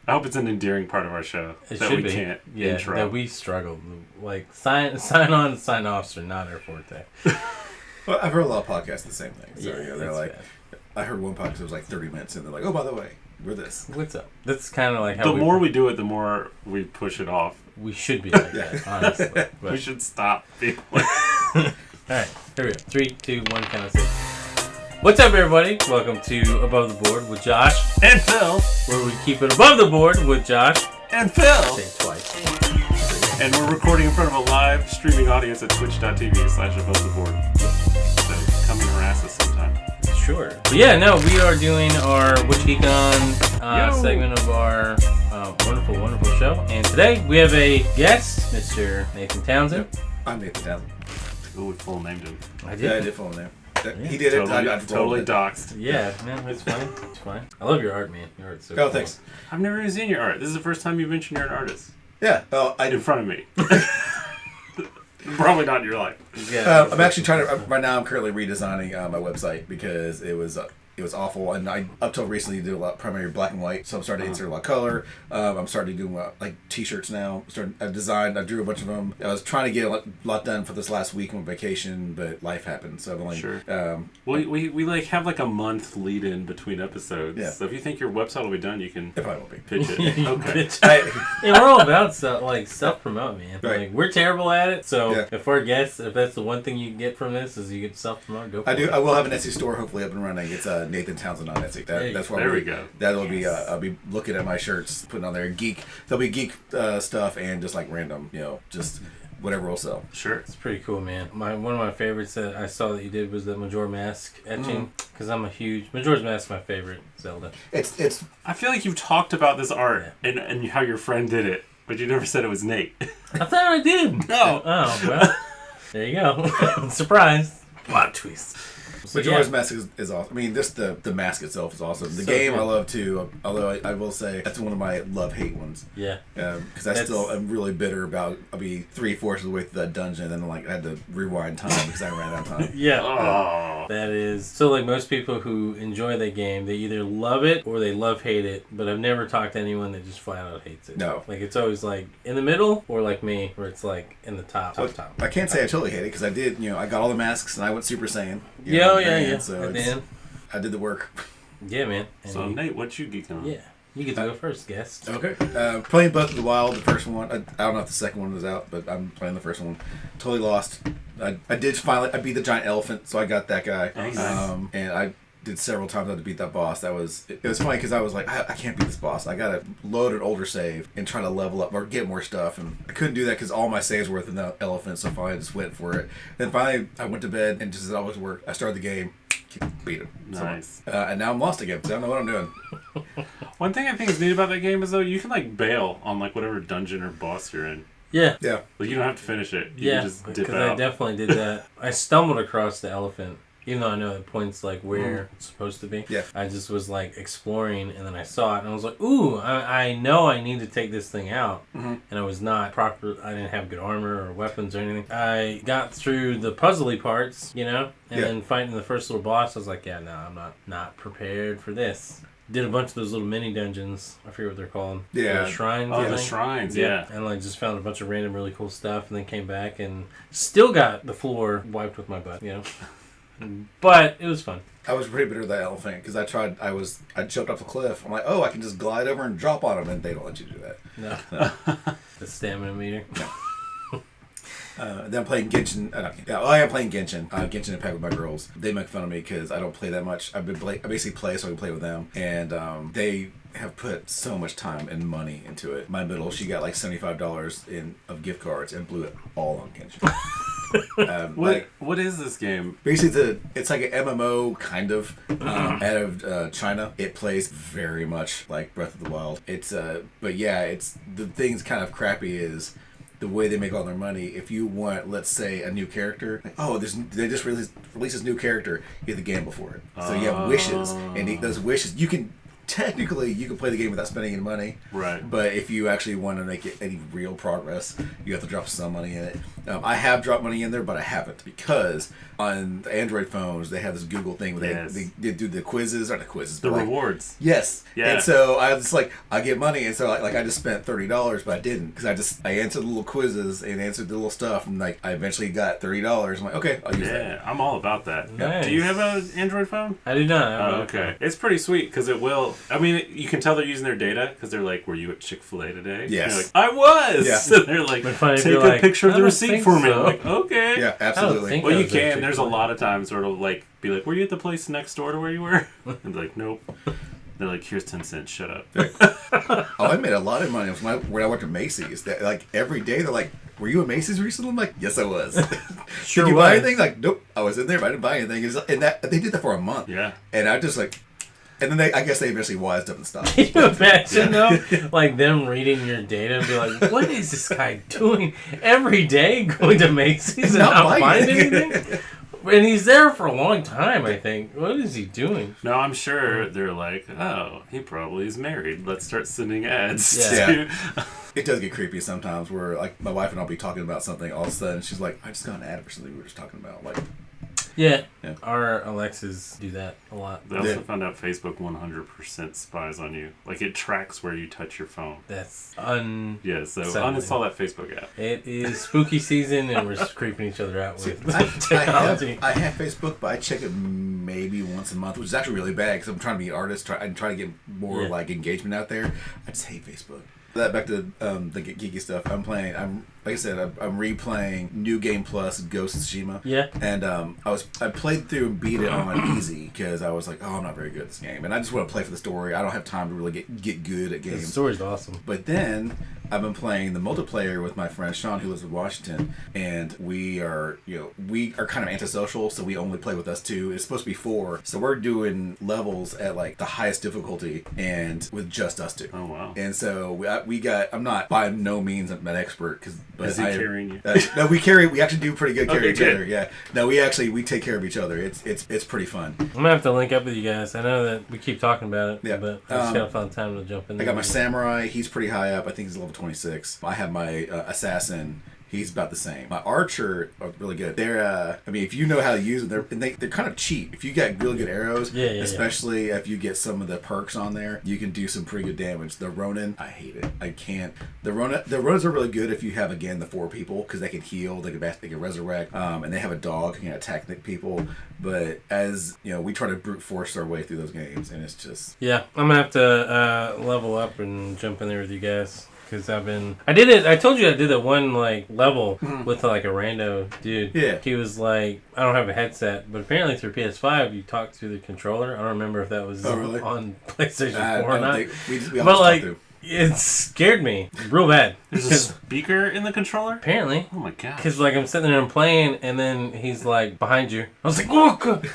I hope it's an endearing part of our show It that should we be. can't Yeah, intro. that we struggled. Like, sign on, sign offs are not our forte. Well, I've heard a lot of podcasts the same thing. So, Yeah, they're it's like, bad. I heard one podcast that was like 30 minutes, and they're like, oh, by the way, we're this. What's up? That's kind of like how The more we do it, the more we push it off. we should be like that, honestly. But, We should stop being like... all right, here we go. 3, 2, 1, count of 6. What's up, everybody? Welcome to Above the Board with Josh, And Phil. where we keep it above the board with Josh. And Phil. Say it twice. And we're recording in front of a live streaming audience at twitch.tv/abovetheboard. So come and harass us sometime. Sure. But yeah, no, we are doing our Whatcha Geeking On segment of our wonderful, wonderful show. And today we have a guest, Mr. Nathan Townsend. I'm Nathan Townsend. Ooh, we full named him. I did. Yeah, I did phone there. Yeah. He did it. I Totally it. doxed. Yeah, man, it's fine. It's fine. I love your art, man. Your art's so Oh, cool. thanks. I've never even seen your art. This is the first time you've mentioned you're an artist. Yeah. Oh, I In do. front of me. Probably not in your life. Yeah, I'm actually trying to. Right now, I'm currently redesigning my website because it was awful, and I up till recently did a lot primarily black and white. So I'm starting to insert a lot of color. I'm starting to do like T-shirts now. I drew a bunch of them. I was trying to get a lot done for this last week on vacation, but life happened. So I've only Sure. We like have like a month lead in between episodes. Yeah. So if you think your website will be done, you can it probably won't be. pitch it. Okay. Bitch. Yeah, we're all about self-promote, man. Right. Like, we're terrible at it, so Yeah. if our guests, if that's the one thing you get from this is you get self-promote, go for it. I will have an Etsy store hopefully up and running. It's Nathan Townsend on Etsy. That's where There we go. That'll be I'll be looking at my shirts, putting on there there'll be geek stuff and just like random, just whatever will sell. Sure. It's pretty cool, man. One of my favorites that I saw that you did was the Majora Mask etching, because I'm a huge... Majora's Mask is my favorite Zelda. It's I feel like you've talked about this art and how your friend did it, but you never said it was Nate. I thought I did. No. Oh, well, there you go. Surprise. Plot twist. So, Majora's yeah. Mask is awesome. I mean, just the mask itself is awesome. The So game good. I love too. Although I will say that's one of my love-hate ones. Yeah. Because I'm really bitter about. I'll be 3/4 of the way through that dungeon, and then I had to rewind time because I ran out of time. Yeah. Oh. That is... So, like, most people who enjoy that game, they either love it or they love-hate it, but I've never talked to anyone that just flat out hates it. No. Like, it's always, like, in the middle, or like me, where it's, like, in the top. I can't say I totally hate it because I did. I got all the masks and I went Super Saiyan. Yeah. So At the end. I did the work. Yeah, man. And So Nate, what you geeking on? yeah. You get to go first, guest. Okay. Playing Breath of the Wild, the first one. I don't know if the second one was out, but I'm playing the first one. Totally lost. I did finally. I beat the giant elephant, so I got that guy. Nice. And I did several times to beat that boss. It was funny because I was like, I can't beat this boss. I gotta load an older save and try to level up or get more stuff. And I couldn't do that because all my saves were with the elephant. So finally, I just went for it. Then finally, I went to bed and just as it always worked. I started the game. Beat him. Nice. And now I'm lost again. So I don't know what I'm doing. One thing I think is neat about that game is though you can like bail on like whatever dungeon or boss you're in. Yeah. Yeah. Like you don't have to finish it. You Yeah, can just dip because out. I definitely did that. I stumbled across the elephant, even though I know it points like where it's supposed to be. Yeah. I just was like exploring, and then I saw it, and I was like, "Ooh, I know I need to take this thing out." Mm-hmm. And I was not proper. I didn't have good armor or weapons or anything. I got through the puzzly parts, and then fighting the first little boss. I was like, "Yeah, no, I'm not prepared for this." Did a bunch of those little mini dungeons. I forget what they're called. Yeah. The shrines. Oh, I the think. shrines, yeah. And like just found a bunch of random really cool stuff, and then came back and still got the floor wiped with my butt, But it was fun. I was pretty bitter with that elephant because I jumped off a cliff. I'm like, oh, I can just glide over and drop on him, and they don't let you do that. No. The stamina meter. Then I'm playing Genshin. I am playing Genshin. Genshin Impact with my girls. They make fun of me because I don't play that much. I basically play so I can play with them, and they have put so much time and money into it. My middle, she got like $75 of gift cards and blew it all on Genshin. What is this game? Basically, it's like an MMO kind of out of China. It plays very much like Breath of the Wild. But yeah, it's the thing's kind of crappy is the way they make all their money. If you want, let's say, a new character, they just release this new character, you have to gamble for it. So you have wishes, and those wishes you can play the game without spending any money. Right. But if you actually want to make it any real progress, you have to drop some money in it. I have dropped money in there, but I haven't because on the Android phones they have this Google thing where Yes. they do the quizzes or The but rewards. Yes. Yeah. And so I was just like, I get money, and so I just spent $30, but I didn't because I answered the little quizzes and answered the little stuff, and like I eventually got $30. I'm like, okay, I'll use that. Yeah, I'm all about that. Nice. Do you have an Android phone? I do not. Oh, okay. It's pretty sweet because it will. I mean, you can tell they're using their data because they're like, "Were you at Chick-fil-A today?" Yes. And you're like, I was. Yeah. And they're like, But funny if take you're a like, picture of "I the don't receipt think for me. so." I'm like, okay. Yeah, absolutely. think- Well, you Those are can. There's a Chick-fil-A. lot of times where it'll like be like, "Were you at the place next door to where you were?" And be like, "Nope." They're like, "Here's 10 cents. Shut up." Oh, I made a lot of money when I went to Macy's. That like every day they're like, "Were you at Macy's recently?" I'm like, "Yes, I was." Sure Did you buy was. anything? Like, nope. I was in there, but I didn't buy anything. And that they did that for a month. Yeah. And I just like, and then I guess they eventually wised up and stopped. Can you imagine though, like them reading your data and be like, "What is this guy doing every day? Going to Macy's and Not not buying buying anything." anything?" And he's there for a long time. I think. What is he doing? No, I'm sure they're like, "Oh, he probably is married. Let's start sending ads." Yeah. to-" It does get creepy sometimes where like my wife and I'll be talking about something, all of a sudden she's like, "I just got an ad for something we were just talking about." Like, Yeah. Yeah. Our Alexas do that a lot. They also Yeah. found out Facebook 100% spies on you. Like, it tracks where you touch your phone. That's Yeah, so Sadly. uninstall that Facebook app. It is spooky season, and we're creeping each other out with I technology. I have Facebook, but I check it maybe once a month, which is actually really bad because I'm trying to be an artist. I'm trying to get more Yeah. like engagement out there. I just hate Facebook. Back to the geeky stuff. Like I said, I'm replaying New Game Plus Ghost of Tsushima. Yeah. And I played through and beat it on easy because I was like, oh, I'm not very good at this game, and I just want to play for the story. I don't have time to really get good at The games. story's awesome. But then I've been playing the multiplayer with my friend Sean, who lives in Washington, and we are kind of antisocial, so we only play with us two. It's supposed to be 4, so we're doing levels at like the highest difficulty and with just us two. Oh, wow. And so we got. I'm not by no means an expert but Is he carrying you? No, we actually do pretty good carry Okay, each good. other. Yeah. No, we take care of each other. It's pretty fun. I'm gonna have to link up with you guys. I know that we keep talking about it, Yeah. but I just gotta find time to jump in I there. got my samurai. He's pretty high up. I think he's level 26. I have my assassin. He's about the same. My archer are really good. They're, I mean, if you know how to use them, they're kind of cheap. If you get really good arrows, Yeah. especially if you get some of the perks on there, you can do some pretty good damage. The Ronin, I hate it. I can't. The Ronins are really good if you have, again, the 4 people, because they can heal, they can resurrect, and they have a dog who can attack the people. But as, we try to brute force our way through those games, and it's just... Yeah, I'm gonna have to level up and jump in there with you guys. Because I did it, I told you I did that one, like, level with, like, a rando dude. Yeah. He was like, I don't have a headset, but apparently through PS5, you talk through the controller. I don't remember if that was really? on PlayStation 4 I or don't not. think... We But, like, it scared me real bad. There's a speaker in the controller? Apparently. Oh, my God. Because, like, I'm sitting there and playing, and then he's, like, behind you. I was like, oh, God.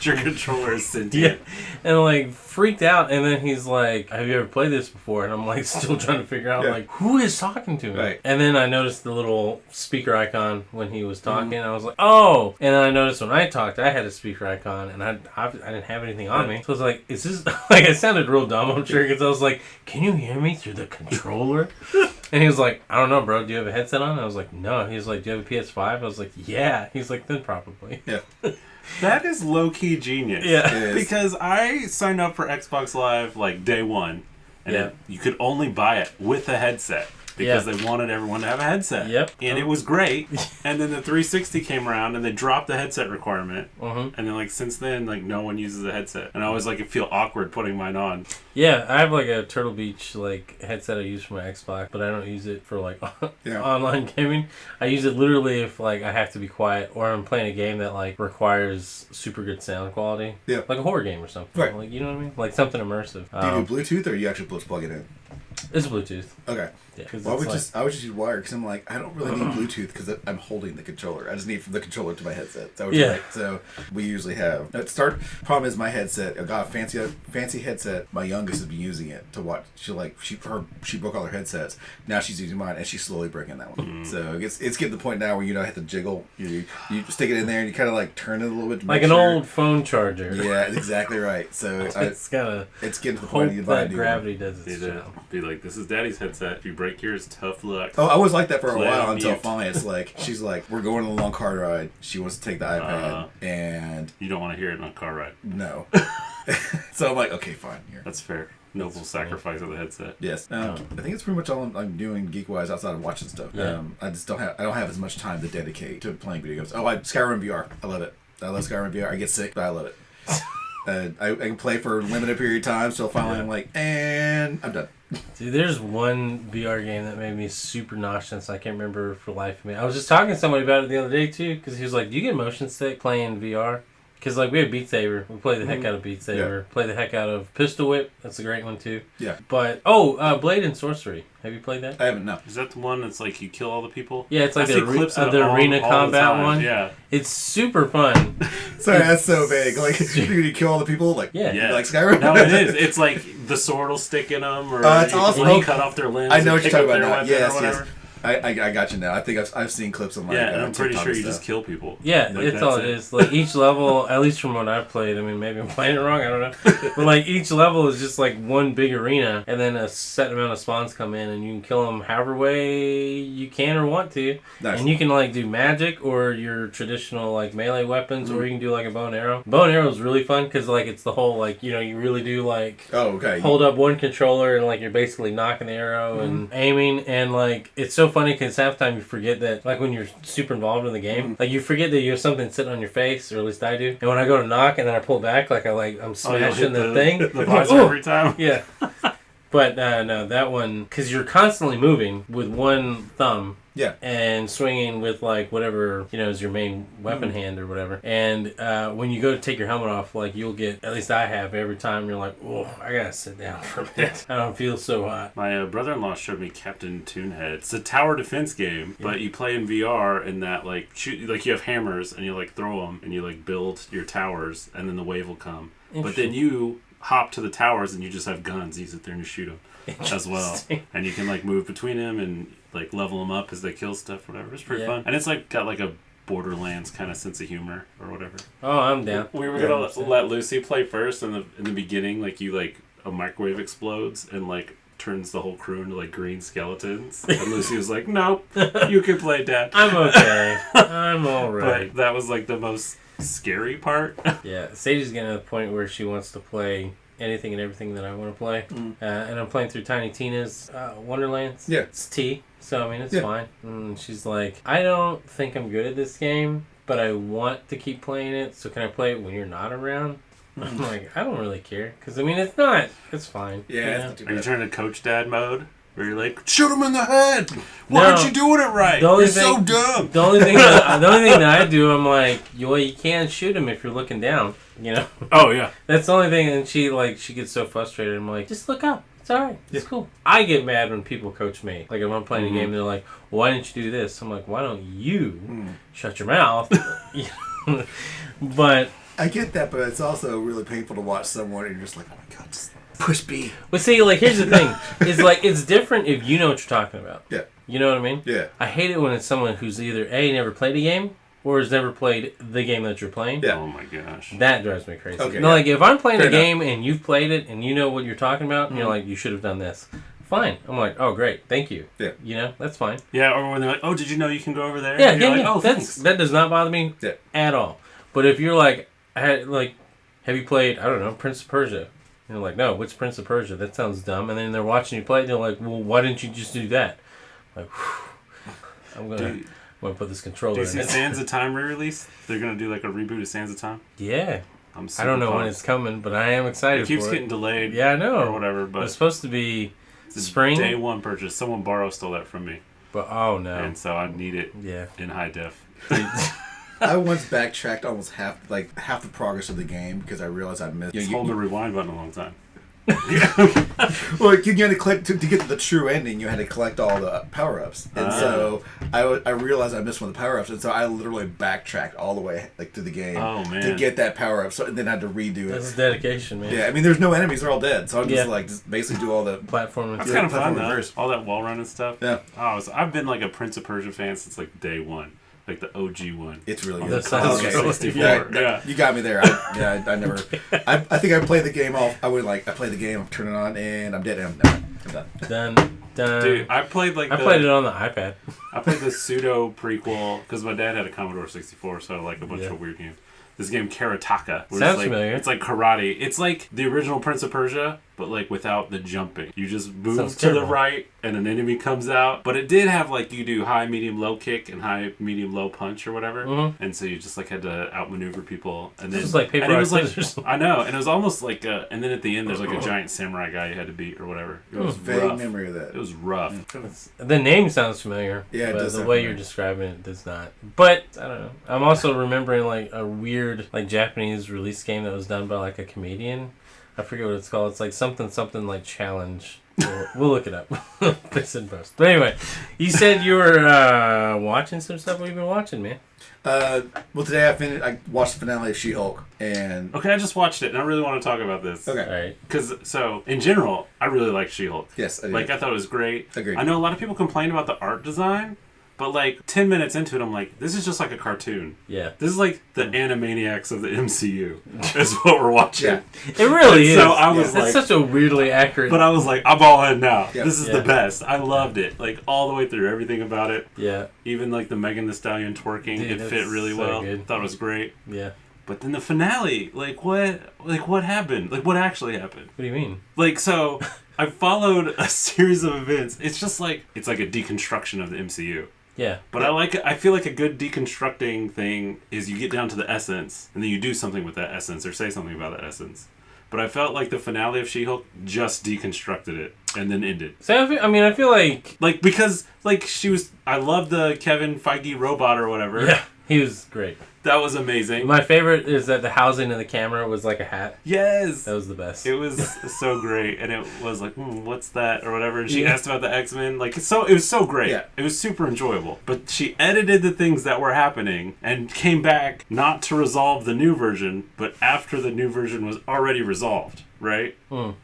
Your controller is Yeah, sentient. and like freaked out, and then he's like, "Have you ever played this before?" And I'm like, still trying to figure out like who is talking to me. Right. And then I noticed the little speaker icon when he was talking. I was like, "Oh!" And then I noticed when I talked, I had a speaker icon, and I didn't have anything on me. So I was like, "Is this like?" It sounded real dumb, I'm sure, because I was like, "Can you hear me through the controller?" And he was like, "I don't know, bro. Do you have a headset on?" And I was like, "No." He was like, "Do you have a PS5?" I was like, "Yeah." He's like, "Then probably." Yeah. That is low-key genius. Yeah. It is. Because I signed up for Xbox Live like day one, and you could only buy it with a headset because they wanted everyone to have a headset. Yep. And it was great. And then the 360 came around, and they dropped the headset requirement. And then, like, since then, like, no one uses a headset. And I always, like, feel awkward putting mine on. Yeah, I have like a Turtle Beach like headset I use for my Xbox, but I don't use it for like online gaming. I use it literally if like I have to be quiet or I'm playing a game that like requires super good sound quality. Yeah. Like a horror game or something. Right. Like, you know what I mean? Like something immersive. Do you do Bluetooth or you actually just plug it in? It's Bluetooth. Okay. Yeah, 'cause Well, it's I would just use wire because I'm like, I don't really need Bluetooth because I'm holding the controller. I just need from the controller to my headset. So So we usually have. Problem is my headset. I got a fancy headset. My youngest has been using it to watch. She broke all her headsets. Now she's using mine and she's slowly breaking that one. So it's getting to the point now where you don't have to jiggle. You stick it in there and you kind of like turn it a little bit. To like make an sure. old phone charger. Yeah, exactly right. So It's gotta it's getting to the hope point you buy a that new gravity does its Need to job. be like like, this is Daddy's headset. If you break yours, tough luck. Oh, I was like that for a Play while on until mute. finally it's like, she's like, we're going on a long car ride. She wants to take the iPad, and You don't want to hear it on a car ride. no. So I'm like, okay, fine. Here. That's fair. Noble sacrifice of the headset. Yes. I think it's pretty much all I'm doing geek-wise outside of watching stuff. Yeah. I don't have as much time to dedicate to playing video games. Oh, Skyrim VR. I love it. I love Skyrim VR. I get sick, but I love it. I can play for a limited period of time, so finally I'm like, and I'm done. Dude, there's one VR game that made me super nauseous. I can't remember for the life of me. I was just talking to somebody about it the other day, too, because he was like, do you get motion sick playing VR? Because, like, we have Beat Saber. We play the heck out of Beat Saber. Yeah. Play the heck out of Pistol Whip. That's a great one, too. Yeah. But, Blade and Sorcery. Have you played that? I haven't, no. Is that the one that's like you kill all the people? Yeah, it's like the arena combat one. Yeah. It's super fun. Sorry, that's so vague. Like, you kill all the people? Like, yeah. Like Skyrim? No, it is. It's like the sword will stick in them, or it's awesome. you cut off their limbs. I know what you're talking about now. Yes. I got you now. I think I've seen clips on and I'm pretty sure you just kill people. Yeah, like, it's all it is. Like each level, at least from what I've played, I mean maybe I'm playing it wrong, I don't know. But like each level is just like one big arena, and then a set amount of spawns come in, and you can kill them however way you can or want to. Nice. And you can like do magic or your traditional like melee weapons, or you can do like a bow and arrow. Bow and arrow is really fun because like it's the whole like you really do like hold up one controller and like you're basically knocking the arrow and aiming, and like it's so funny because half the time you forget that, like when you're super involved in the game, like you forget that you have something sitting on your face, or at least I do. And when I go to knock and then I pull back, I'm smashing the thing. The visor every time. Yeah. But no, that one, because you're constantly moving with one thumb. Yeah. And swinging with like whatever, is your main weapon hand or whatever. And when you go to take your helmet off, like you'll get, at least I have every time, you're like, oh, I gotta sit down for a minute. I don't feel so hot. My brother-in-law showed me Captain Toonhead. It's a tower defense game, but you play in VR and that like shoot, like you have hammers and you like throw them and you like build your towers and then the wave will come. But then you hop to the towers and you just have guns. You sit there and you shoot them as well. And you can like move between them and like level them up as they kill stuff, whatever. It's pretty fun. And it's like got like a Borderlands kind of sense of humor or whatever. Oh, I'm down. We were gonna let Lucy play first, and in the beginning, like a microwave explodes and like turns the whole crew into like green skeletons. And Lucy was like, "Nope, you can play, Dad." I'm okay. I'm all right. But that was like the most scary part. Yeah, Sadie's getting to the point where she wants to play anything and everything that I want to play. And I'm playing through Tiny Tina's Wonderlands. Yeah. It's T, so I mean, it's fine. And she's like, I don't think I'm good at this game, but I want to keep playing it, so can I play it when you're not around? I'm like, I don't really care, because I mean, it's fine. Yeah, it's not too Are you bad. turning to Coach Dad mode? Where you're like, shoot him in the head! Why aren't you doing it right? It's so dumb! The only thing that I do, I'm like, you can't shoot him if you're looking down, Oh, yeah. That's the only thing, and she gets so frustrated. I'm like, just look up. It's alright. It's cool. I get mad when people coach me. Like, if I'm playing a game, they're like, why didn't you do this? I'm like, why don't you shut your mouth? But I get that, but it's also really painful to watch someone and you're just like, oh my god, just push B. But see, like, here's the thing. It's like, it's different if you know what you're talking about. Yeah. You know what I mean? Yeah. I hate it when it's someone who's either A, never played a game, or has never played the game that you're playing. Yeah. Oh my gosh. That drives me crazy. Okay, no, like, if I'm playing Fair a game and you've played it and you know what you're talking about, and you're like, you should have done this. Fine. I'm like, oh, great. Thank you. Yeah. That's fine. Yeah, or when they're like, oh, did you know you can go over there? Yeah, and you're like, oh, that does not bother me at all. But if you're like, have you played, I don't know, Prince of Persia? And you're like, no, what's Prince of Persia? That sounds dumb. And then they're watching you play, and they're like, well, why didn't you just do that? I'm like, I'm going to put this controller do you in see it. Sands of Time re-release? They're going to do like a reboot of Sands of Time? Yeah. I don't know when it's coming, but I am excited for it. It keeps getting delayed. Yeah, I know. Or whatever, but it's supposed to be spring. Day one purchase. Someone stole that from me. But, oh, no. And so I need it in high def. I once backtracked almost half the progress of the game because I realized I missed. Just hold the rewind button a long time. Well, you had to collect to get to the true ending. You had to collect all the power-ups, and so I realized I missed one of the power-ups, and so I literally backtracked all the way through the game to get that power-up. So and then I had to redo it. That's dedication, man. Yeah, I mean, there's no enemies; they're all dead. So I'm just basically do all the platforming. That's kind of fun though. All that wall run and stuff. Yeah. Oh, I've been like a Prince of Persia fan since like day one. Like the OG one. It's really good. That sounds Okay. 64. Yeah, you got me there. I never. I think I played the game off. I played the game, turn it on, and I'm dead. Done. Dude, I played played it on the iPad. I played the pseudo prequel because my dad had a Commodore 64, so I had like a bunch of weird games. This game Karataka. Sounds familiar. It's like karate. It's like the original Prince of Persia, but like without the jumping. You just move Sounds to terrible. the right and an enemy comes out. But it did have like you do high, medium, low kick and high, medium, low punch or whatever. Mm-hmm. And so you just like had to outmaneuver people. And then it was like paper rock scissors. I know, and it was almost like and then at the end there's like a giant samurai guy you had to beat or whatever. It was vague memory of that. It was rough. The name sounds familiar. Yeah, it but does. The way you're describing it does not. But I don't know. I'm also remembering like a weird like Japanese release game that was done by like a comedian. I forget what it's called. It's like something like Challenge. We'll look it up. Fix and post. But anyway, you said you were watching some stuff. What have you been watching, man? Well, today I watched the finale of She-Hulk, and okay, I just watched it, and I really want to talk about this. Okay, all right. Because so in general, I really like She-Hulk. Yes, I did. Like I thought it was great. Agreed. I know a lot of people complain about the art design. But like 10 minutes into it, I'm like, this is just like a cartoon. Yeah. This is like the Animaniacs of the MCU. Is what we're watching. Yeah. It really is. So I was that's such a weirdly accurate. But I was like, I'm all in now. Yeah. This is the best. I loved it. Like all the way through, everything about it. Yeah. Even like the Megan Thee Stallion twerking, Dude, it fit really so well. good. Thought it was great. Yeah. But then the finale, like what happened? Like what actually happened? What do you mean? Like so, I followed a series of events. It's just like it's like a deconstruction of the MCU. Yeah. But I feel like a good deconstructing thing is you get down to the essence and then you do something with that essence or say something about that essence. But I felt like the finale of She-Hulk just deconstructed it and then ended. So I feel like because I love the Kevin Feige robot or whatever. Yeah, he was great. That was amazing. My favorite is that the housing of the camera was like a hat. Yes. That was the best. It was so great, and it was like, what's that or whatever. And she asked about the X-Men. Like it was so great. Yeah. It was super enjoyable. But she edited the things that were happening and came back not to resolve the new version, but after the new version was already resolved. Right?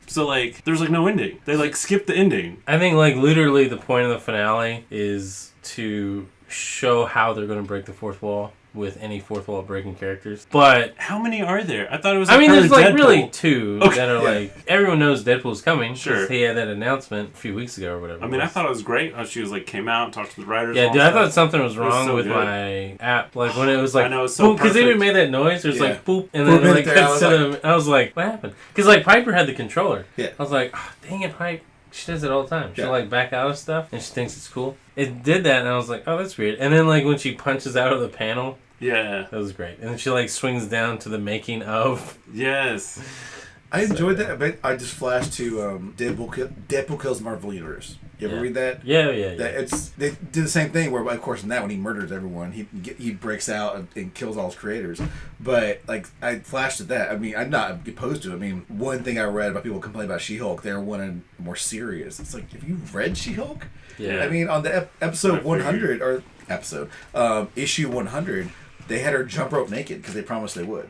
So like, there's like no ending. They like skipped the ending. I think like literally the point of the finale is to show how they're going to break the fourth wall with any fourth wall breaking characters. But how many are there? I thought it was like there's like Deadpool. really two that are like everyone knows Deadpool's coming. Sure. He had that announcement a few weeks ago or whatever. I mean, I thought it was great how she was like came out and talked to the writers. Yeah, and dude, all I thought stuff. something was wrong so with good. my app. Like when it was like, I know, it's so because they even perfect. made that noise. There's Yeah. like boop, and then For a it like minute there, cuts to them. I was like, what happened? Because like Piper had the controller. Yeah. I was like, oh, dang it, Pipe. She does it all the time. She'll Yeah. like back out of stuff, and she thinks it's cool. It did that, and I was like, oh, that's weird. And then like when she punches out of the panel, Yeah. that was great. And then she like swings down to the making of. Yes. I enjoyed that, but I just flashed to Deadpool Kills Marvel Universe. You ever read that? Yeah. They do the same thing where, of course, in that when he murders everyone, he breaks out and kills all his creators. But like I flashed at that. I mean, I'm not opposed to it. I mean, one thing I read about people complaining about She-Hulk, they wanted more serious. It's like, have you read She-Hulk? Yeah. I mean, on the episode 100 or issue 100, they had her jump rope naked because they promised they would.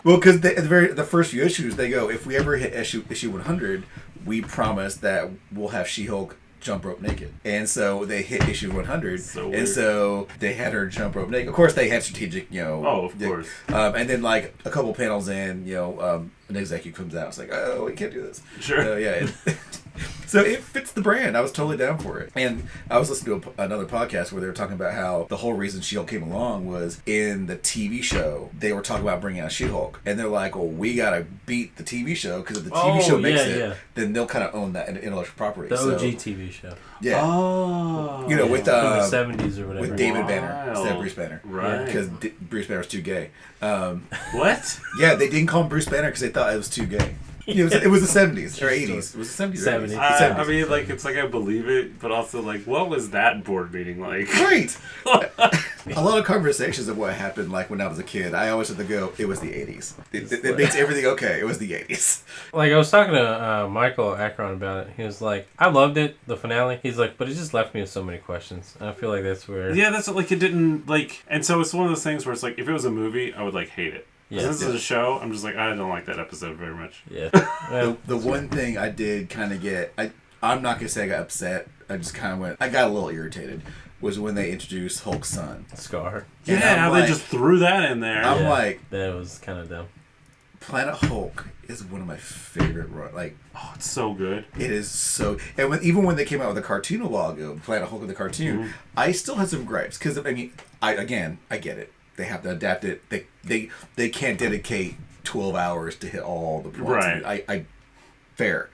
Well, because at the first few issues, they go, if we ever hit issue 100, we promise that we'll have She-Hulk jump rope naked. And so they hit issue 100, and so they had her jump rope naked. Of course, they had strategic, Oh, of course. And then like a couple panels in, an executive comes out. It's like, oh, we can't do this. Sure. Yeah. So it fits the brand. I was totally down for it. And I was listening to another podcast where they were talking about how the whole reason She-Hulk came along was in the TV show, they were talking about bringing out She-Hulk. And they're like, well, we got to beat the TV show because if the TV show makes it, then they'll kind of own that intellectual property. The OG TV show. Yeah. Oh. With the 70s or whatever. with David Banner instead of Bruce Banner. Right. Because Bruce Banner's too gay. What? Yeah, they didn't call him Bruce Banner because they thought it was too gay. It was the 70s or 80s. It was the 70s or 80s. 70s. I mean, like, it's like I believe it, but also, like, what was that board meeting like? Right. A lot of conversations of what happened, like, when I was a kid, I always had to go, it was the 80s. It makes everything okay. It was the 80s. Like, I was talking to Michael Akron about it. He was like, I loved it, the finale. He's like, but it just left me with so many questions. And I feel like that's where... Yeah, that's like, it didn't, like... And so it's one of those things where it's like, if it was a movie, I would, like, hate it. Yeah. This is a show, I'm just like, I don't like that episode very much. Yeah. The one thing I did kind of get... I'm not going to say I got upset. I just kind of went... I got a little irritated. Was when they introduced Hulk's son. Scar. Yeah, how they just threw that in there. I'm like... That was kind of dumb. Planet Hulk is one of my favorite oh, it's so good. It is so, and even when they came out with the cartoon a while ago, Planet Hulk with the cartoon, I still had some gripes because I mean, I get it. They have to adapt it. They can't dedicate 12 hours to hit all the points. Right. I fair.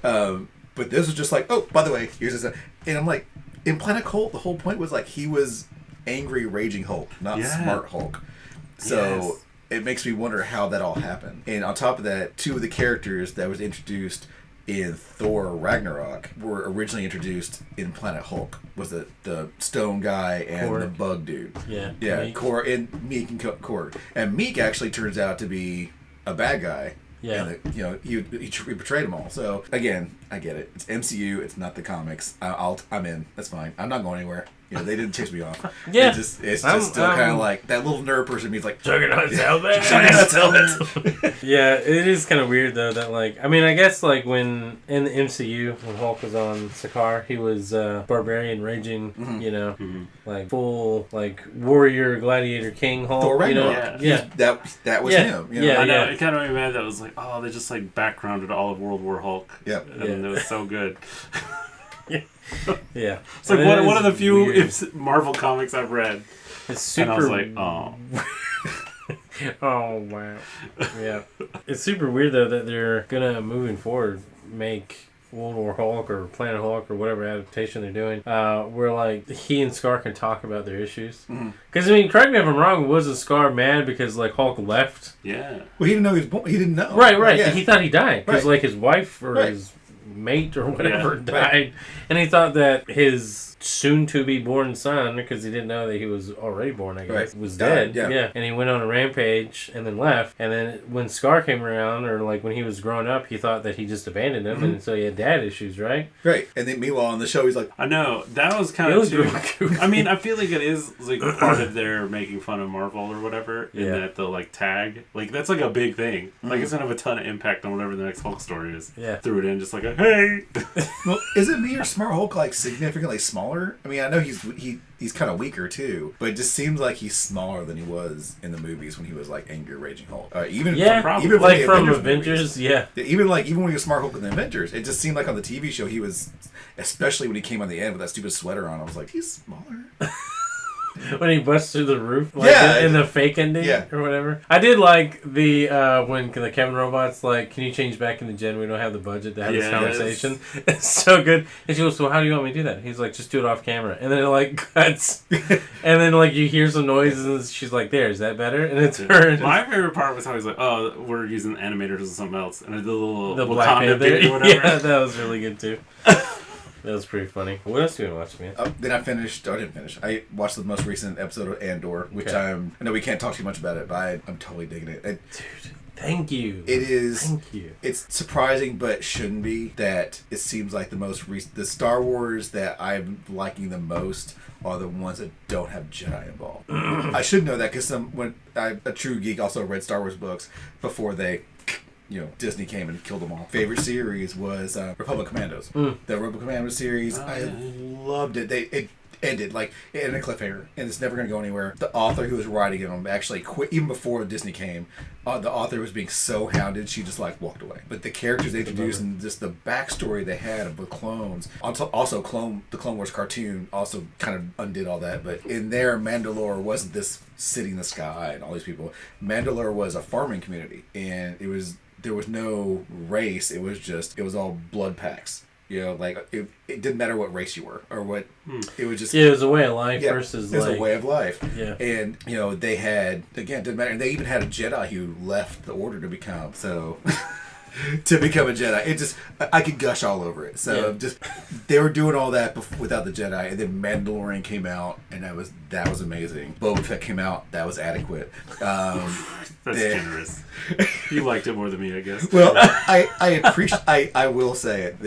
But this was just like, oh, by the way, here's this, and I'm like, in Planet Hulk, the whole point was like he was angry, raging Hulk, not smart Hulk. So it makes me wonder how that all happened. And on top of that, two of the characters that was introduced in Thor Ragnarok were originally introduced in Planet Hulk. Was the stone guy and Korg. The bug dude. Yeah. Korg and Meek and Korg. And Meek actually turns out to be a bad guy. Yeah. And he betrayed them all. So again, I get it. It's MCU. It's not the comics. I'm in. That's fine. I'm not going anywhere. They didn't chase me off. Yeah. It's just still kind of like that little nerd person. He's like, Juggernaut's helmet. Juggernaut's helmet. Yeah, it is kind of weird though that I guess when in the MCU when Hulk was on Sakaar, he was barbarian raging, full warrior gladiator king Hulk. Thor Ragnarok. That was him. I know. It kind of made me mad that it was like, oh, they just backgrounded all of World War Hulk. Yep. And it was so good. Yeah. It's like one of the few Marvel comics I've read. It's super. And I was like, oh. Oh, wow. Yeah. It's super weird, though, that they're going to, moving forward, make World War Hulk or Planet Hulk or whatever adaptation they're doing, where, he and Scar can talk about their issues. Because, correct me if I'm wrong, wasn't Scar mad because, Hulk left? Yeah. Well, he didn't know he was born. He didn't know. Right. Yeah. He thought he died. Because, his wife or his mate or whatever died, and he thought that his soon-to-be born son, because he didn't know that he was already born, I guess, was dead. Yeah, and he went on a rampage and then left. And then when Scar came around, or when he was growing up, he thought that he just abandoned him, and so he had dad issues, right? Right. And then meanwhile on the show, he's like, I know that was kind of too. I mean, I feel like it is part of their making fun of Marvel or whatever, in that the tag, that's a big thing. It's gonna have a ton of impact on whatever the next Hulk story is. Yeah. Threw it in just like a hey. Well, isn't me or Smart Hulk significantly smaller? I mean, I know he's kind of weaker too, but it just seems like he's smaller than he was in the movies when he was angry raging Hulk. Even from Avengers, movies. Even when he was Smart Hulk in the Avengers, it just seemed like on the TV show he was, especially when he came on the end with that stupid sweater on. I was like, he's smaller. When he busts through the roof, in the fake ending, or whatever. I did like the when the Kevin Robot's like, "Can you change back into Jen? We don't have the budget to have this conversation." It's so good. And she goes, "So how do you want me to do that?" He's like, "Just do it off camera." And then it cuts, and then you hear some noises, and she's like, "There, is that better?" And it's her. My favorite part was how he's like, "Oh, we're using animators or something else," and the Black Panther or whatever. Yeah, that was really good too. That was pretty funny. What else do you watch, man? Then I didn't finish. I watched the most recent episode of Andor, which I know we can't talk too much about it, but I'm totally digging it. Dude, thank you. It is. Thank you. It's surprising, but shouldn't be, that it seems like the Star Wars that I'm liking the most are the ones that don't have Jedi involved. I should know that because a true geek also read Star Wars books before they. Disney came and killed them all. Favorite series was Republic Commandos. The Republic Commandos series, I loved it. It ended in a cliffhanger, and it's never going to go anywhere. The author who was writing them actually quit even before Disney came. The author was being so hounded, she just walked away. But the characters they introduced and just the backstory they had of the clones, also the Clone Wars cartoon also kind of undid all that. But in there, Mandalore wasn't this city in the sky and all these people. Mandalore was a farming community, and there was no race. It was all blood packs. It didn't matter what race you were or what. It was just. Yeah, it was a way of life versus. It was a way of life. Yeah. And they had, again, didn't matter. And they even had a Jedi who left the Order to become a Jedi. It just, I could gush all over it. So they were doing all that without the Jedi, and then Mandalorian came out, and that was amazing. Boba Fett came out, that was adequate. That's generous. You liked it more than me, I guess. Well, I appreciate. I will say it.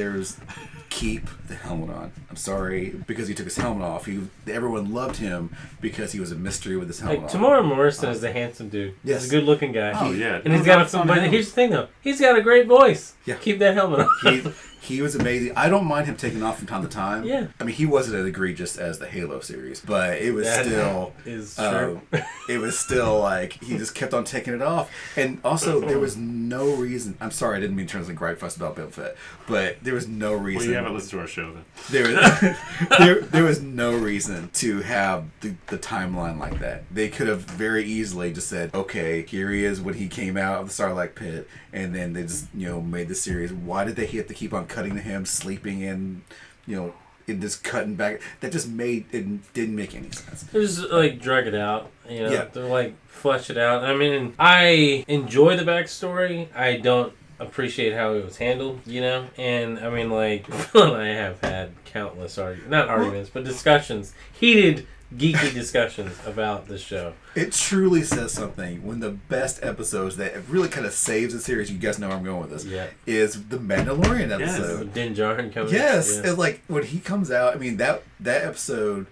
Keep the helmet on. I'm sorry because he took his helmet off. Everyone loved him because he was a mystery with his helmet on. Tamora Morrison is a handsome dude. Yes. He's a good looking guy. Oh yeah. And he's got but here's the thing though. He's got a great voice. Yeah. Keep that helmet on. He was amazing. I don't mind him taking off from time to time. Yeah. I mean, he wasn't as egregious as the Halo series, but it was still... is true. It was still like, he just kept on taking it off. And also, there was no reason... I'm sorry, I didn't mean to turn into a gripe fuss about Boba Fett, but there was no reason... Well, you haven't listened to our show, then. There was no reason to have the timeline like that. They could have very easily just said, okay, here he is when he came out of the Sarlacc pit, and then they just, made the series. Why did they have to keep on cutting to him sleeping in, in this cutting back? That just didn't make any sense. They just drag it out, Yeah. They're flesh it out. I mean, I enjoy the backstory. I don't appreciate how it was handled, and I mean, Phil and I have had countless arguments, but discussions, heated, geeky discussions about the show. It truly says something when the best episodes that really kind of saves the series, you guys know where I'm going with this, is the Mandalorian episode. Yes, Din Djarin coming. Yes, it's when he comes out, I mean, that episode,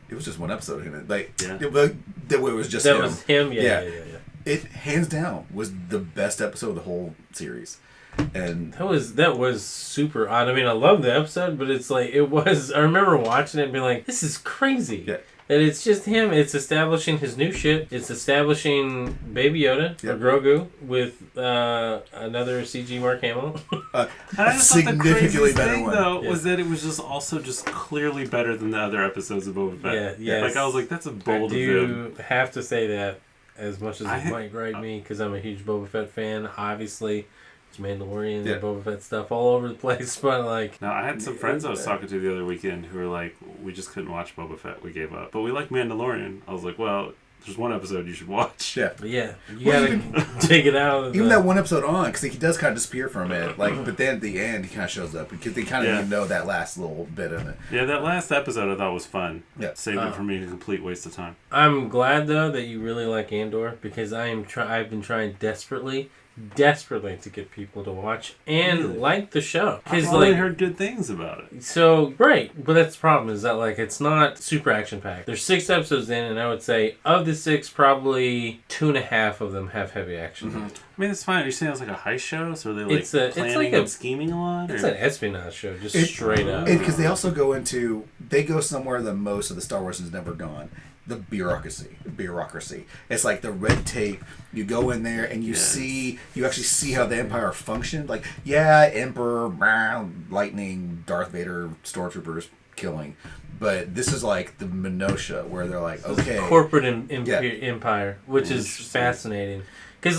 it was just one episode in it. It was just him. That was him, yeah. It, hands down, was the best episode of the whole series. And that was super odd. I mean, I love the episode, but it's I remember watching it and being like, this is crazy. Yeah. That it's just him. It's establishing his new shit. It's establishing Baby Yoda, or Grogu, with another CG Mark Hamill. And I just thought the craziest thing, though, was that it was just also just clearly better than the other episodes of Boba Fett. Yeah, I was like, that's a bold I do have to say that, as much as it might gripe me, because I'm a huge Boba Fett fan, obviously. Mandalorian and Boba Fett stuff all over the place, but No, I had some friends I was talking to the other weekend who were like, we just couldn't watch Boba Fett, we gave up. But we like Mandalorian. I was like, well, there's one episode you should watch. Yeah. You gotta take it out. Even that one episode on, because he does kind of disappear from it, but then at the end he kind of shows up, because they kind of even know that last little bit of it. Yeah, that last episode I thought was fun. Yeah. Saved it from being a complete waste of time. I'm glad, though, that you really like Andor, because I've been trying desperately to get people to watch and like the show. I've only heard good things about it. So, great. But that's the problem, is that it's not super action-packed. There's 6 episodes in, and I would say of the 6, probably 2.5 of them have heavy action. Mm-hmm. I mean, it's fine. You're saying it's like a heist show? So are they planning and scheming a lot? It's an espionage show, just straight up. Because they also go somewhere that most of the Star Wars has never gone. The bureaucracy. It's like the red tape. You go in there and you actually see how the Empire functioned. Emperor, lightning, Darth Vader, stormtroopers killing. But this is the minutia where they're like, okay. Corporate empire, which is fascinating. Because,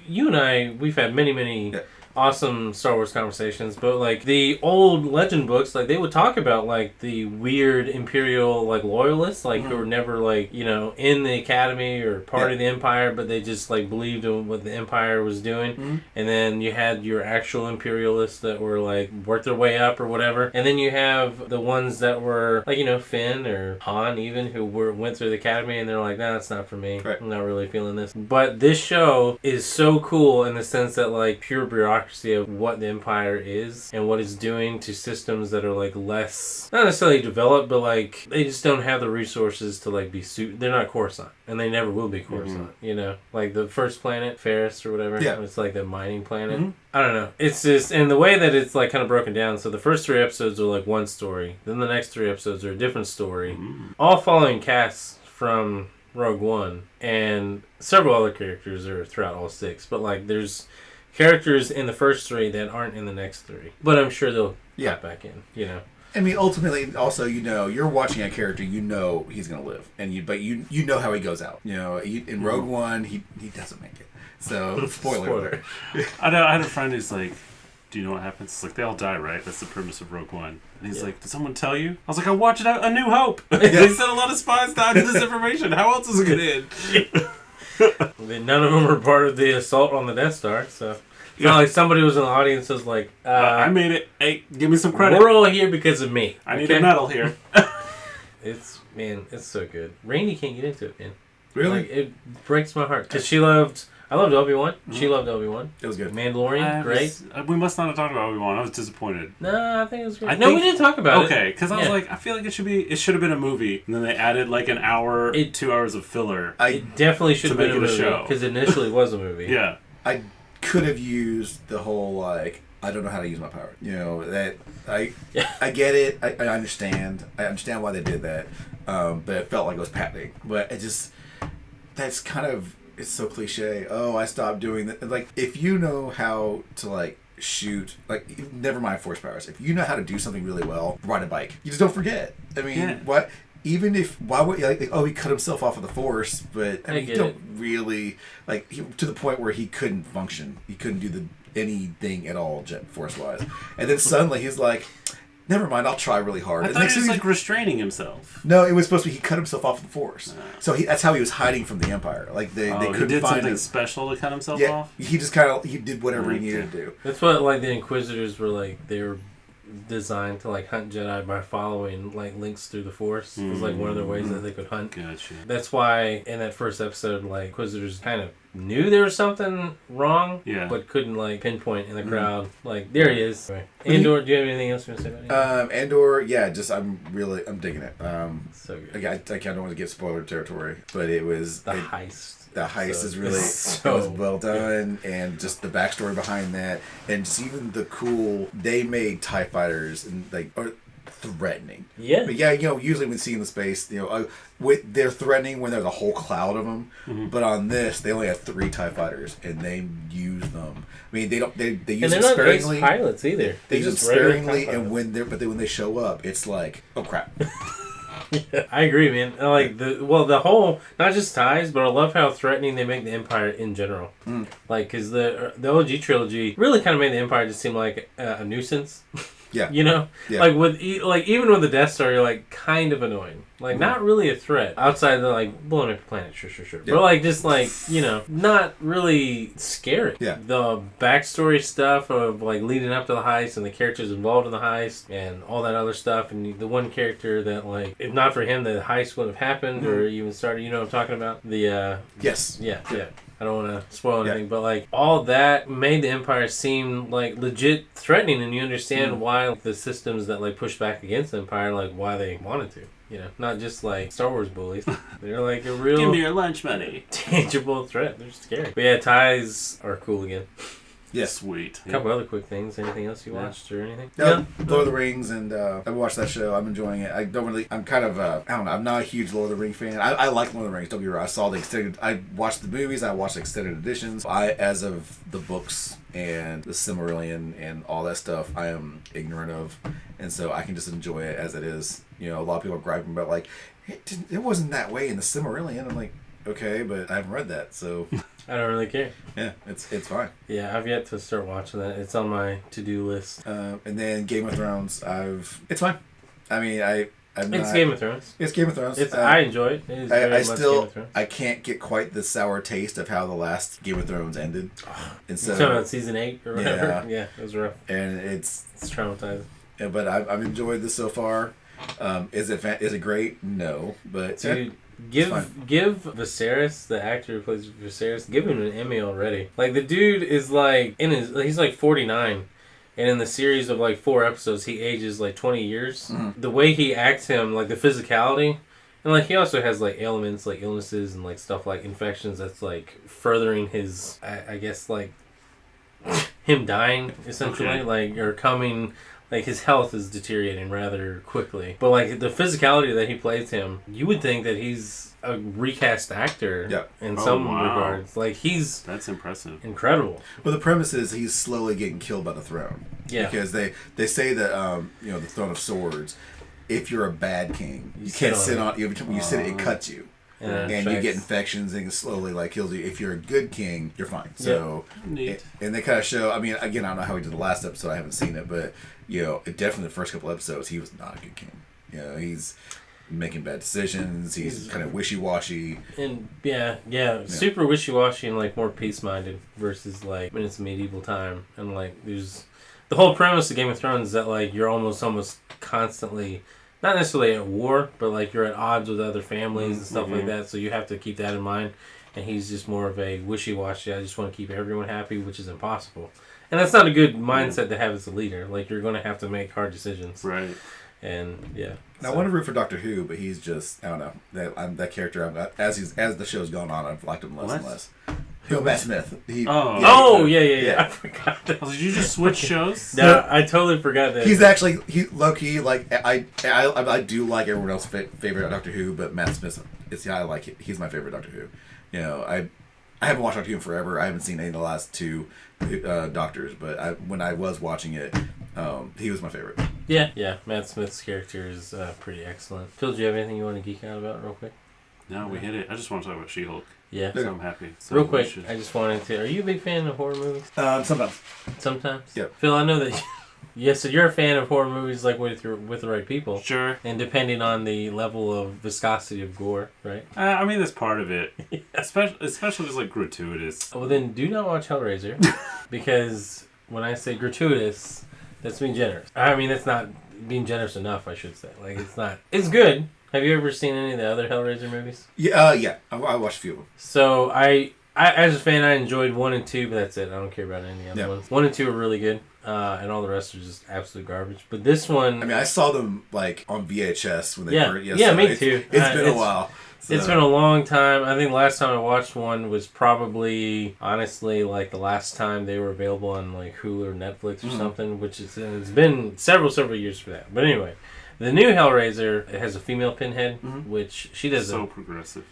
you and I, we've had many awesome Star Wars conversations, but the old legend books, they would talk about the weird Imperial loyalists, who were never in the Academy or part of the Empire, but they just believed in what the Empire was doing. And then you had your actual Imperialists that were worked their way up or whatever, and then you have the ones that were Finn or Han even, who went through the Academy and they're like, nah, that's not for me. Right. I'm not really feeling this. But this show is so cool in the sense that pure bureaucracy of what the Empire is and what it's doing to systems that are less, not necessarily developed, but they just don't have the resources to be they're not Coruscant, and they never will be Coruscant. The first planet, Ferris or whatever, it's the mining planet. I don't know, it's just, and the way that it's kind of broken down, so the first 3 episodes are one story, then the next 3 episodes are a different story, all following casts from Rogue One, and several other characters are throughout all 6, but there's characters in the first 3 that aren't in the next 3. But I'm sure they'll pop back in, I mean, ultimately, also, you're watching a character, he's going to live. But you know how he goes out. In Rogue One, he doesn't make it. So, spoiler alert. I had a friend who's like, do you know what happens? It's they all die, right? That's the premise of Rogue One. And he's like, did someone tell you? I was like, I watched A New Hope. They said a lot of spies died in this information. How else is it going to end? None of them were part of the assault on the Death Star, so it's not somebody was in the audience was like, I made it. Hey, give me some credit. We're all here because of me. I need a medal here. It's so good. Rainey can't get into it, man. Really? It breaks my heart because I loved Obi-Wan. She loved Obi-Wan. It was good. Mandalorian, great. We must not have talked about Obi-Wan. I was disappointed. No, I think it was great. We didn't talk about it. Okay, because I was like, I feel like it should have been a movie, and then they added an hour, 2 hours of filler. It definitely should have been a movie show because initially it was a movie. Yeah. I could have used the whole I don't know how to use my power. That I get it. I understand. I understand why they did that. But it felt like it was patenting. But that's kind of, it's so cliche. Oh, I stopped doing that. Like, if you know how to, like, shoot, like, never mind force powers. If you know how to do something really well, ride a bike. You just don't forget. I mean, what? Even if, why would, like, he cut himself off of the force, but I mean, you don't really, like, to the point where he couldn't function. He couldn't do anything at all, jet force wise. And then suddenly he's like, never mind, I'll try really hard. I thought he was like restraining himself. No, it was supposed to be he cut himself off the force. So that's how he was hiding from the Empire. Like they couldn't he did find something him. special to cut himself off? He just he did whatever he needed to do. That's what, like, the Inquisitors were like. They were designed to, like, hunt Jedi by following, like, links through the Force. It was like one of their ways that they could hunt. Gotcha. That's why in that first episode, like, Inquisitors kind of knew there was something wrong, but couldn't, like, pinpoint in the crowd. Like, there he is. Right. Andor, do you have anything else you want to say about it? Andor, I'm digging it. So good. I don't want to get spoiler territory, but it was the heist. The heist is really it was well done, and just the backstory behind that, and just even the cool, they made TIE fighters and are threatening. Yeah. But yeah, usually when you see in the space, they're threatening when there's a whole cloud of them. Mm-hmm. But on this, they only have 3 TIE fighters, and they use them. I mean, they use them sparingly. And they're not pilots either. They use them sparingly, and when they show up, it's like, oh crap. Yeah, I agree, man. Like the whole, not just ties, but I love how threatening they make the Empire in general. Like, because the OG trilogy really kind of made the Empire just seem like a nuisance. Yeah. Yeah. Like even with the Death Star, you're like kind of annoying. Like not really a threat outside of the like blowing up the planet, sure. Yeah. But like just like not really scary. Yeah. The backstory stuff of like leading up to the heist and the characters involved in the heist and all that other stuff, and the one character that like if not for him the heist wouldn't have happened or even started. You know what I'm talking about? The yes. Yeah. I don't want to spoil anything, but like all that made the Empire seem like legit threatening, and you understand why the systems that like push back against the Empire, like why they wanted to. Not just like Star Wars bullies. They're like a real give me your lunch money. Tangible threat. They're scary. But yeah, ties are cool again. Yeah, sweet. A couple other quick things. Anything else you watched or anything? Lord of the Rings, and I watched that show. I'm enjoying it. I'm kind of, I don't know, I'm not a huge Lord of the Rings fan. I like Lord of the Rings, don't get me wrong. I watched the movies, I watched extended editions. As of the books and the Silmarillion and all that stuff, I am ignorant of. And so I can just enjoy it as it is. A lot of people are griping about, like, it wasn't that way in the Silmarillion. I'm like, okay, but I haven't read that, so... I don't really care. Yeah, it's fine. Yeah, I've yet to start watching that. It's on my to-do list. And then Game of Thrones, it's fine. I mean, it's Game of Thrones. It's Game of Thrones. I enjoy it. It is very much Game of Thrones. I can't get quite the sour taste of how the last Game of Thrones ended. And so, you're talking about season 8 or whatever? Yeah, it was rough. And it's traumatizing. Yeah, but I've enjoyed this so far. Is it great? No, but dude, give Viserys, the actor who plays Viserys, give him an Emmy already. Like the dude is like he's like 49, and in the series of like 4 episodes, he ages like 20 years. Mm-hmm. The way he acts him, like the physicality, and like he also has like ailments, like illnesses and like stuff like infections that's like furthering his, I guess like him dying essentially, like or coming. Like, his health is deteriorating rather quickly. But, like, the physicality that he plays him, you would think that he's a recast actor in some regards. Like, that's impressive. Incredible. Well, the premise is he's slowly getting killed by the throne. Yeah. Because they say that, the Throne of Swords, if you're a bad king, you can't sit on it. When you sit it cuts you. And you get infections and it slowly like kills you. If you're a good king, you're fine. So, and they kind of show. I mean, again, I don't know how he did the last episode. I haven't seen it, but definitely the first couple episodes, he was not a good king. He's making bad decisions. He's kind of wishy-washy. And super wishy-washy and like more peace-minded versus like when it's medieval time. And like there's the whole premise of Game of Thrones is that like you're almost constantly. Not necessarily at war, but like you're at odds with other families and stuff like that, so you have to keep that in mind. And he's just more of a wishy-washy, I just want to keep everyone happy, which is impossible. And that's not a good mindset to have as a leader. Like, you're going to have to make hard decisions. Right. And, yeah. Now, I want to root for Doctor Who, but he's just, I don't know, that character, as the show's gone on, I've liked him less and less. No, Matt Smith. Yeah. I forgot that. Did you just switch shows? No, I totally forgot that. He's actually low key like I do like everyone else's favorite Doctor Who, but Matt Smith is I like it. He's my favorite Doctor Who. You know, I haven't watched Doctor Who in forever. I haven't seen any of the last two Doctors, but when I was watching it, he was my favorite. Yeah. Matt Smith's character is pretty excellent. Phil, do you have anything you want to geek out about real quick? No, we hit it. I just want to talk about She-Hulk. Yeah. So I'm happy. So real quick, I just wanted to... Are you a big fan of horror movies? Sometimes. Sometimes? Yep. Phil, I know that... Yes, so you're a fan of horror movies like with the right people. Sure. And depending on the level of viscosity of gore, right? I mean, that's part of it. Yeah. Especially if it's like gratuitous. Well, then do not watch Hellraiser. Because when I say gratuitous, that's being generous. I mean, that's not being generous enough, I should say. Like, it's not... It's good. Have you ever seen any of the other Hellraiser movies? Yeah. I watched a few of them. So, I as a fan, I enjoyed 1 and 2, but that's it. I don't care about any other ones. 1 and 2 are really good. And all the rest are just absolute garbage. But this one... I mean, I saw them, like, on VHS when they were... Me too. It's been a while. So. It's been a long time. I think the last time I watched one was probably, honestly, like the last time they were available on, like, Hulu or Netflix or something, which is... It's been several years for that. But anyway, the new Hellraiser, it has a female Pinhead, which she does... So progressive.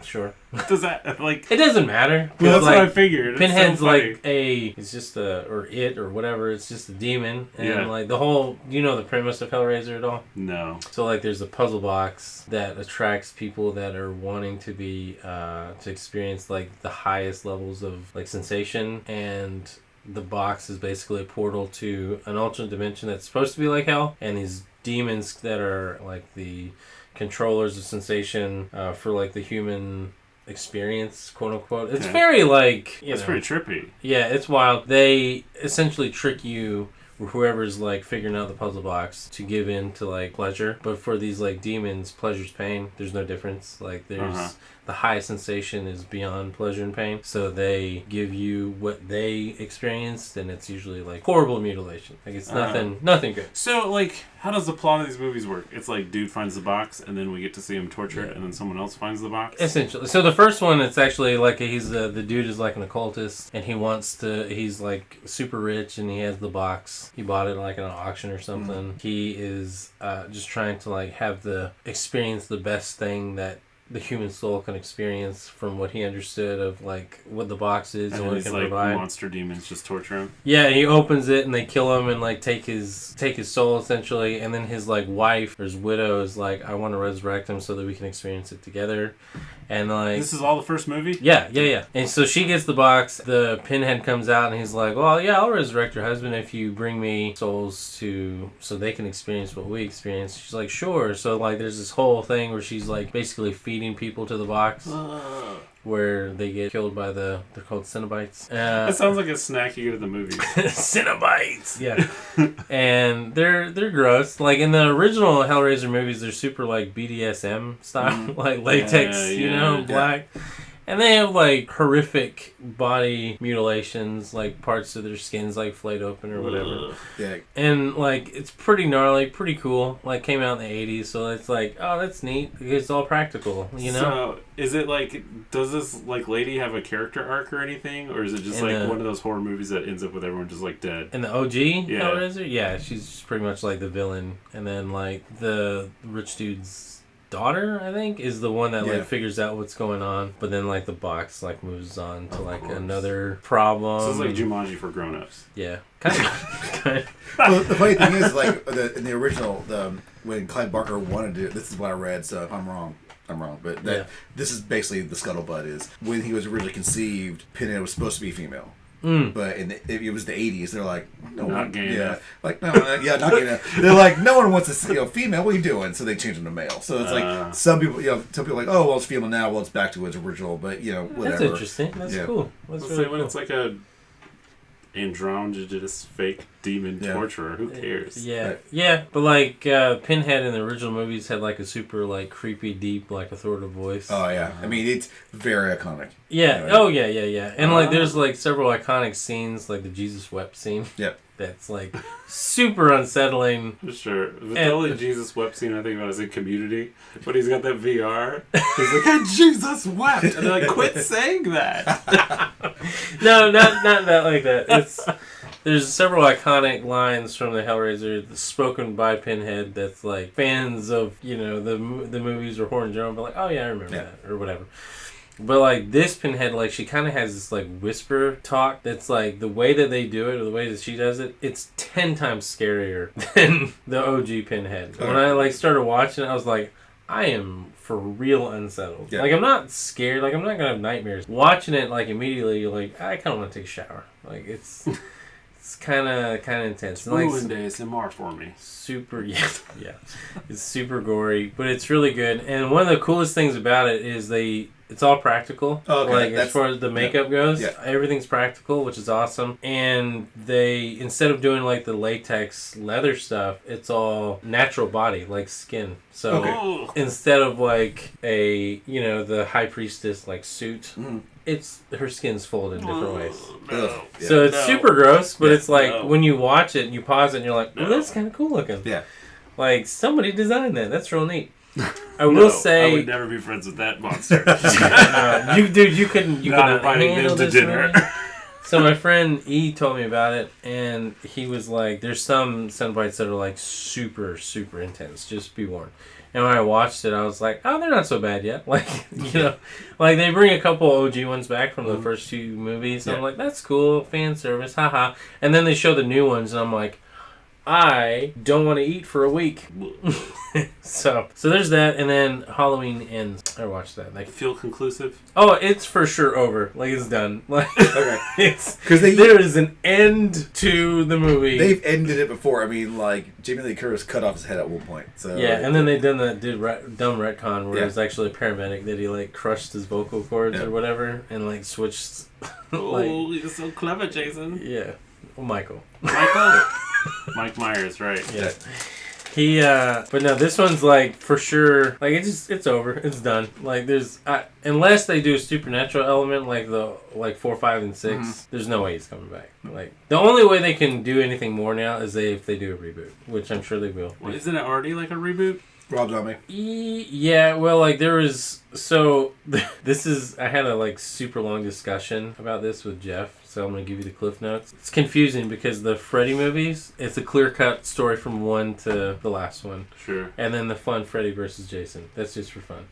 Sure. Does that, like... It doesn't matter. Well, that's like, what I figured. Pinhead's so like it's just or whatever, it's just a demon. And like the whole, you know the premise of Hellraiser at all? No. So like there's a puzzle box that attracts people that are wanting to be, to experience like the highest levels of like sensation, and the box is basically a portal to an alternate dimension that's supposed to be like hell, and these demons that are like the controllers of sensation for like the human experience, quote unquote. It's very like it's pretty trippy. Yeah, it's wild. They essentially trick you, whoever's like figuring out the puzzle box, to give in to like pleasure. But for these like demons, pleasure's pain. There's no difference. Like there's the highest sensation is beyond pleasure and pain. So they give you what they experienced, and it's usually like horrible mutilation. Like it's nothing good. So like, how does the plot of these movies work? It's like dude finds the box, and then we get to see him tortured, and then someone else finds the box? Essentially. So the first one, it's actually like he's the dude is like an occultist, and he's like super rich, and he has the box. He bought it like at an auction or something. He is just trying to like have experience the best thing that the human soul can experience from what he understood of like what the box is and what it can provide. Monster demons just torture him. Yeah, he opens it and they kill him and like take his soul essentially, and then his like wife or his widow is like, I want to resurrect him so that we can experience it together. And like this is all the first movie? Yeah. And so she gets the box, the Pinhead comes out and he's like, well, yeah, I'll resurrect your husband if you bring me souls so they can experience what we experience. She's like, sure. So like there's this whole thing where she's like basically feeding people to the box where they get killed by they're called Cenobites. That sounds like a snack you get at the movies. Cenobites! Yeah. And they're gross. Like in the original Hellraiser movies, they're super like BDSM style, like latex, black. And they have like horrific body mutilations, like parts of their skins like flayed open or whatever. Yeah. And like it's pretty gnarly, pretty cool. Like came out in the 80s, so it's like, oh, that's neat. It's all practical, you know? So is it like, does this like lady have a character arc or anything? Or is it just like one of those horror movies that ends up with everyone just like dead? In the OG Hellraiser? Yeah, she's pretty much like the villain. And then like the rich dude's daughter, I think, is the one that like figures out what's going on, but then like the box like moves on to like another problem. So it's like Jumanji for grown-ups. Yeah, kind of. Well, the funny thing is, like in the original, when Clive Barker wanted to, this is what I read, so if I'm wrong, but this is basically the scuttlebutt is when he was originally conceived, Pinhead was supposed to be female. But it was the 80s. They're like, no, not gay enough. Like no, not gay enough. They're like, no one wants to see female. What are you doing? So they changed him to male. So it's like some people, are like, oh, well, it's female now. Well, it's back to its original. But whatever. That's interesting. That's cool. Let's say when it's like a androgynous fake demon torturer. Who cares? Yeah, yeah. But like Pinhead in the original movies had like a super like creepy, deep, like authoritative voice. Oh yeah, I mean it's very iconic. Yeah. Oh yeah. And like there's like several iconic scenes, like the Jesus wept scene. Yep. that's like super unsettling. Sure. The only Jesus wept scene I think about is in Community, but he's got that VR. He's like, and Jesus wept, and they're like, quit saying that. No, not like that. There's several iconic lines from the Hellraiser spoken by Pinhead that's like fans of, you know, the movies or horror in general, but like, oh yeah, I remember that, or whatever. But like this Pinhead, like she kind of has this like whisper talk that's like the way that they do it or the way that she does it, it's 10 times scarier than the OG Pinhead. When I like started watching it, I was like, I am for real unsettled. Yeah. Like I'm not scared, like I'm not gonna have nightmares. Watching it like immediately, you're like, I kind of want to take a shower. Like it's kind of intense. It's like, ASMR for me. Super, yeah. It's super gory, but it's really good. And one of the coolest things about it is it's all practical. Okay, like as far as the makeup goes, everything's practical, which is awesome. And they, instead of doing like the latex leather stuff, it's all natural body, like skin. So instead of like the high priestess like suit, it's her skin's folded in different ways. No. So it's super gross, but it's like when you watch it and you pause it and you're like, oh, that's kind of cool looking. Yeah. Like somebody designed that. That's real neat. I will say I would never be friends with that monster. You couldn't handle to dinner. So my friend E told me about it, and he was like, "There's some Cenobites that are like super, super intense. Just be warned." And when I watched it, I was like, "Oh, they're not so bad yet." Like like they bring a couple OG ones back from the first two movies. And I'm like, "That's cool, fan service, haha." And then they show the new ones, and I'm like, I don't want to eat for a week. so there's that, and then Halloween ends. I watched that. Like, feel conclusive? Oh, it's for sure over. Like, it's done. Like, it's because there is an end to the movie. They've ended it before. I mean, like Jamie Lee Curtis cut off his head at one point. So yeah, and then they did dumb retcon where it was actually a paramedic that he like crushed his vocal cords or whatever, and like switched. Oh, you're so clever, Jason. Yeah, well, Michael. Mike Myers, right? Yeah. He, but no, this one's like for sure. Like it's over. It's done. Like there's, unless they do a supernatural element like the 4, 5, and 6. There's no way he's coming back. Like the only way they can do anything more now is if they do a reboot, which I'm sure they will. Well, isn't it already like a reboot? Rob Zombie. Yeah, well, like there was I had a like super long discussion about this with Jeff, so I'm gonna give you the cliff notes. It's confusing because the Freddy movies, it's a clear-cut story from one to the last one. Sure. And then the fun Freddy versus Jason. That's just for fun.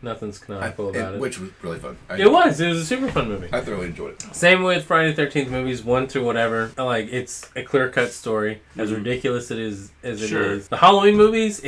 Nothing's canonical about it. Which was really fun. It was a super fun movie. I thoroughly enjoyed it. Same with Friday the 13th movies, 1 through whatever. Like, it's a clear-cut story, as ridiculous it is as it is. The Halloween movies,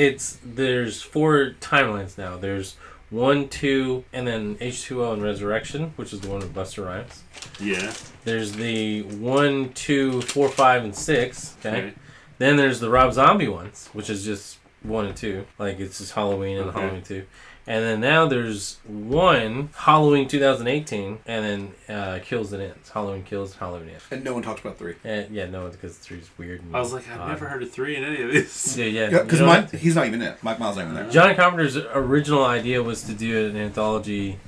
there's 4 timelines now. There's 1, 2, and then H2O and Resurrection, which is the one with Busta Rhymes. Yeah. There's the 1, 2, 4, 5, and 6. Okay. Then there's the Rob Zombie ones, which is just 1 and 2. Like, it's just Halloween and Halloween 2. And then now there's 1, Halloween 2018, and then Kills and Ends. Halloween Kills, Halloween Ends. And no one talked about 3. Yeah, no, because 3 is weird. I was like, I've never heard of 3 in any of these. Yeah, because he's not even in it. Mike Miles not even there. John Carpenter's original idea was to do an anthology.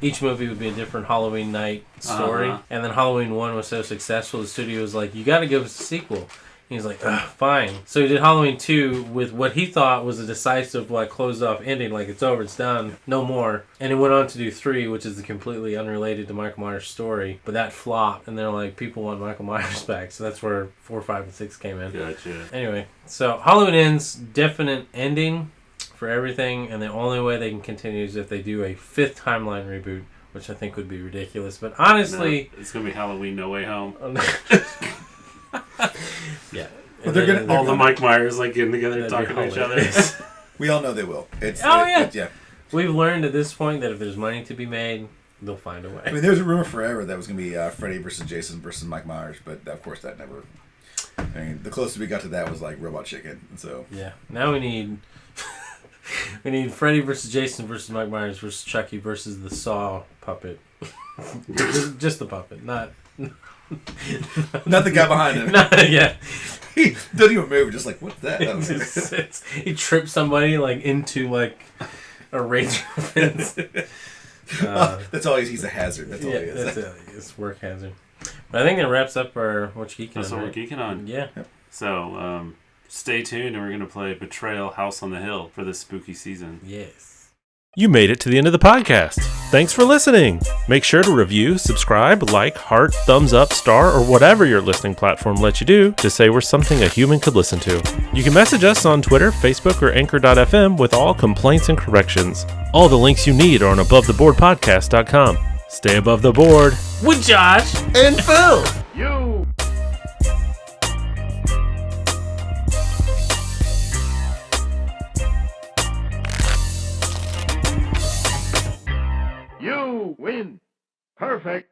Each movie would be a different Halloween night story. And then Halloween 1 was so successful, the studio was like, you got to give us a sequel. He's like, fine. So he did Halloween 2 with what he thought was a decisive, like, closed-off ending. Like, it's over, it's done, no more. And he went on to do 3, which is completely unrelated to Michael Myers' story. But that flopped, and they're like, people want Michael Myers back. So that's where 4, 5, and 6 came in. Gotcha. Anyway, so Halloween Ends, definite ending for everything. And the only way they can continue is if they do a 5th timeline reboot, which I think would be ridiculous. But honestly... No, it's going to be Halloween No Way Home. Yeah. But they're all the Mike Myers like getting together talking to each other. We all know they will. Yeah. We've learned at this point that if there's money to be made, they'll find a way. I mean, there was a rumor forever that was going to be Freddy versus Jason versus Mike Myers, but of course that never... I mean, the closest we got to that was like Robot Chicken, so... Yeah. Now we need Freddy versus Jason versus Mike Myers versus Chucky versus the Saw puppet. just the puppet, not the guy behind him. Yeah. He doesn't even move, just like, what's that? He trips somebody like into like a ranger fence. That's all he's a hazard. That's all he is. It's work hazard. But I think that wraps up our Whatcha Geeking On. That's what we're geeking on. Yeah. Yep. So, stay tuned, and we're going to play Betrayal House on the Hill for this spooky season. Yes. You made it to the end of the podcast. Thanks for listening. Make sure to review, subscribe, like, heart, thumbs up, star, or whatever your listening platform lets you do to say we're something a human could listen to. You can message us on Twitter, Facebook, or Anchor.fm with all complaints and corrections. All the links you need are on AboveTheBoardPodcast.com. Stay above the board. With Josh And Phil! You win. Perfect.